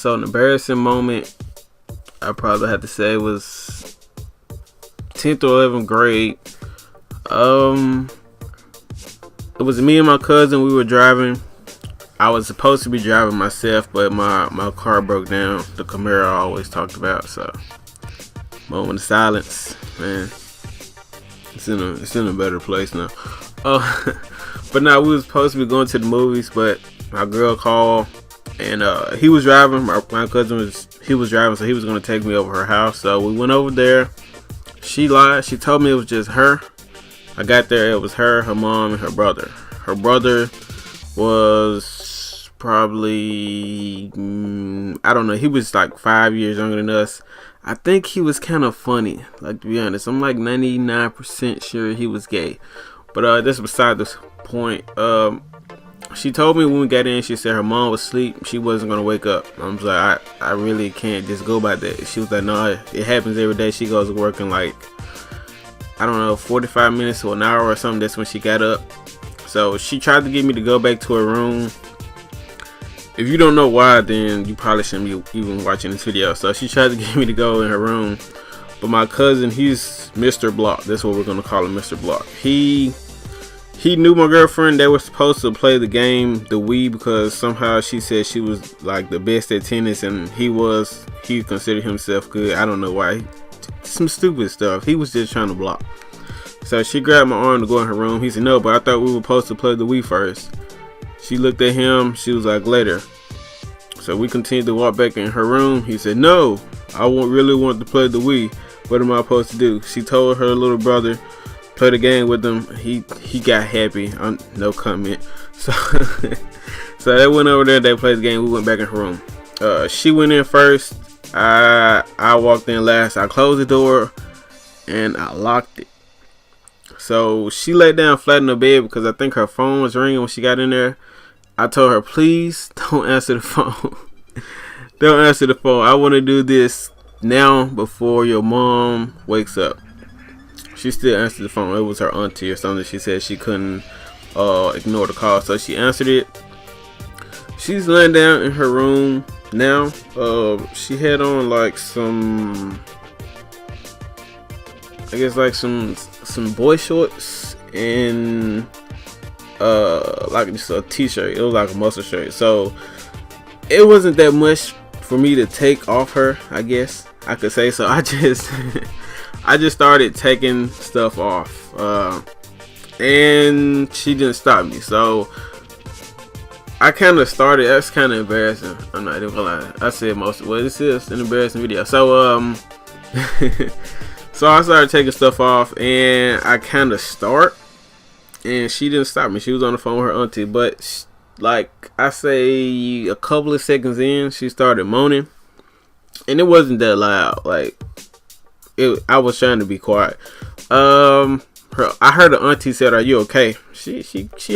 So an embarrassing moment, I probably have to say was 10th or 11th grade. It was me and my cousin. We were driving. I was supposed to be driving myself, but my car broke down. The Camaro I always talked about. So, moment of silence, man. It's in a better place now. But now we was supposed to be going to the movies, but my girl called, and he was driving. My cousin was driving, so he was gonna take me over her house. So we went over there. She lied. She told me it was just her. I got there. It was her, her mom, and her brother. Her brother was probably I don't know. He was like 5 years younger than us. I think he was kind of funny. Like, to be honest, I'm like 99% sure he was gay. But that's beside the point. She told me when we got in, she said her mom was asleep. She wasn't going to wake up. I was like, I really can't just go by that. She was like, no, it happens every day. She goes to work in like, I don't know, 45 minutes to an hour or something. That's when she got up. So she tried to get me to go back to her room. If you don't know why, then you probably shouldn't be even watching this video. So she tried to get me to go in her room. But my cousin, he's Mr. Block. That's what we're going to call him, Mr. Block. He knew my girlfriend. They were supposed to play the game, the Wii, because somehow she said she was like the best at tennis, and he considered himself good. I don't know why. Some stupid stuff. He was just trying to block. So she grabbed my arm to go in her room. He said, no, but I thought we were supposed to play the Wii first. She looked at him. She was like, later. So we continued to walk back in her room. He said, no, I really want to play the Wii. What am I supposed to do? She told her little brother, play the game with him. He got happy. No comment. So so they went over there. They played the game. We went back in her room. She went in first. I walked in last. I closed the door and I locked it. So she laid down flat in the bed because I think her phone was ringing when she got in there. I told her, please don't answer the phone. Don't answer the phone. I want to do this now before your mom wakes up. She still answered the phone. It was her auntie or something. She said she couldn't ignore the call, so she answered it. She's laying down in her room now. She had on like some, I guess like some boy shorts and like just a t-shirt. It was like a muscle shirt, so it wasn't that much for me to take off her, I guess I could say. So I just I just started taking stuff off, and she didn't stop me. So I kind of started. That's kind of embarrassing. I'm not even gonna lie. I said most of this is an embarrassing video. So so I started taking stuff off, and I kind of start, and she didn't stop me. She was on the phone with her auntie, but like I say, a couple of seconds in, she started moaning, and it wasn't that loud. Like I was trying to be quiet. I heard the auntie said, "Are you okay?" She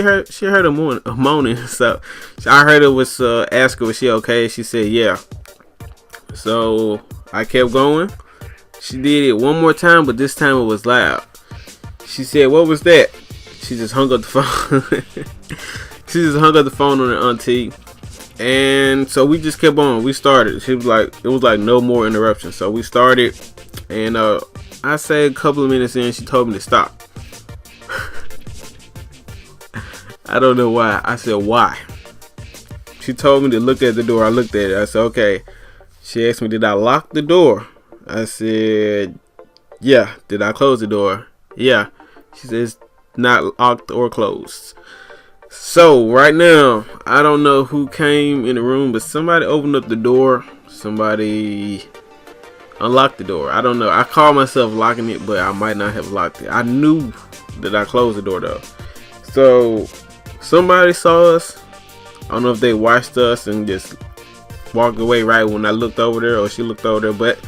heard her moaning. So I heard her was ask her, was she okay? She said, "Yeah." So I kept going. She did it one more time, but this time it was loud. She said, "What was that?" She just hung up the phone. She just hung up the phone on her auntie, and so we just kept on. We started. She was like, it was like no more interruptions. So we started, and I say a couple of minutes in, she told me to stop. I don't know why. I said, why? She told me to look at the door. I looked at it. I said, okay. She asked me, did I lock the door? I said, yeah. Did I close the door? Yeah. She says, not locked or closed. So right now, I don't know who came in the room, but somebody opened up the door. Somebody unlocked the door. I don't know. I called myself locking it, but I might not have locked it. I knew that I closed the door though. So somebody saw us. I don't know if they watched us and just walked away right when I looked over there, or she looked over there, but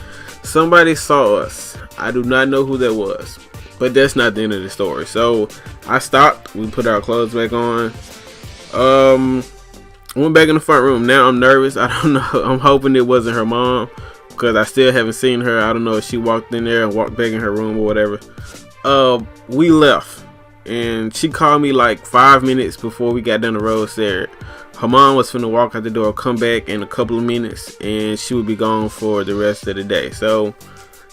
somebody saw us. I do not know who that was, but that's not the end of the story. So I stopped. We put our clothes back on. Went back in the front room. Now I'm nervous. I don't know. I'm hoping it wasn't her mom, because I still haven't seen her. I don't know if she walked in there and walked back in her room or whatever. We left, and she called me like 5 minutes before we got down the road. Said her mom was finna walk out the door, come back in a couple of minutes, and she would be gone for the rest of the day. So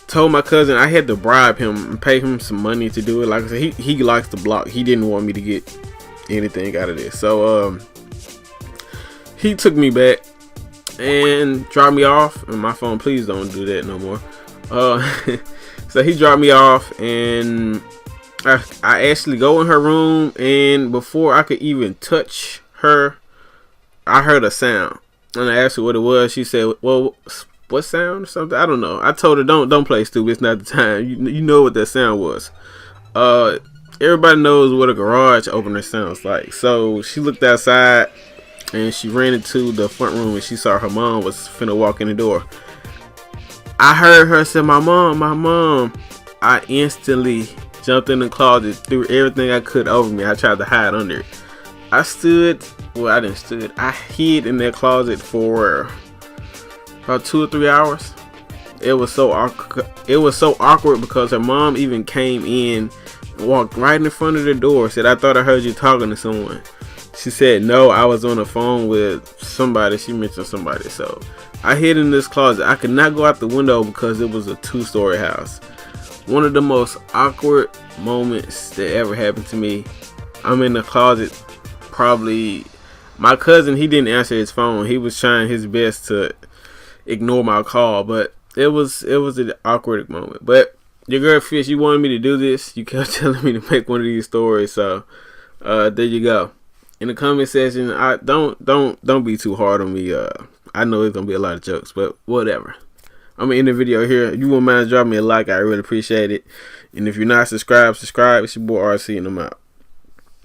told my cousin I had to bribe him and pay him some money to do it. Like I said, he likes to block. He didn't want me to get anything out of this. So he took me back and dropped me off. And my phone, please don't do that no more. So he dropped me off, and I actually go in her room, and before I could even touch her, I heard a sound. And I asked her what it was. She said, well, what sound or something? I don't know. I told her, don't play stupid. It's not the time. You know what that sound was. Everybody knows what a garage opener sounds like. So she looked outside, and she ran into the front room, and she saw her mom was finna walk in the door. I heard her say, my mom. I instantly jumped in the closet, threw everything I could over me. I tried to hide under it. I hid in that closet for about 2 or 3 hours. It was so awkward because her mom even came in and walked right in front of the door. Said, I thought I heard you talking to someone. She said, no, I was on the phone with somebody. She mentioned somebody. So I hid in this closet. I could not go out the window because it was a 2-story house. One of the most awkward moments that ever happened to me. I'm in the closet. Probably my cousin, he didn't answer his phone. He was trying his best to ignore my call, but it was an awkward moment. But your girl Fish, you wanted me to do this. You kept telling me to make one of these stories, so there you go. In the comment section, don't be too hard on me. I know it's gonna be a lot of jokes, but whatever. I'm gonna end the video here. If you wouldn't mind dropping me a like, I really appreciate it. And if you're not subscribed, subscribe. It's your boy RC, and I'm out.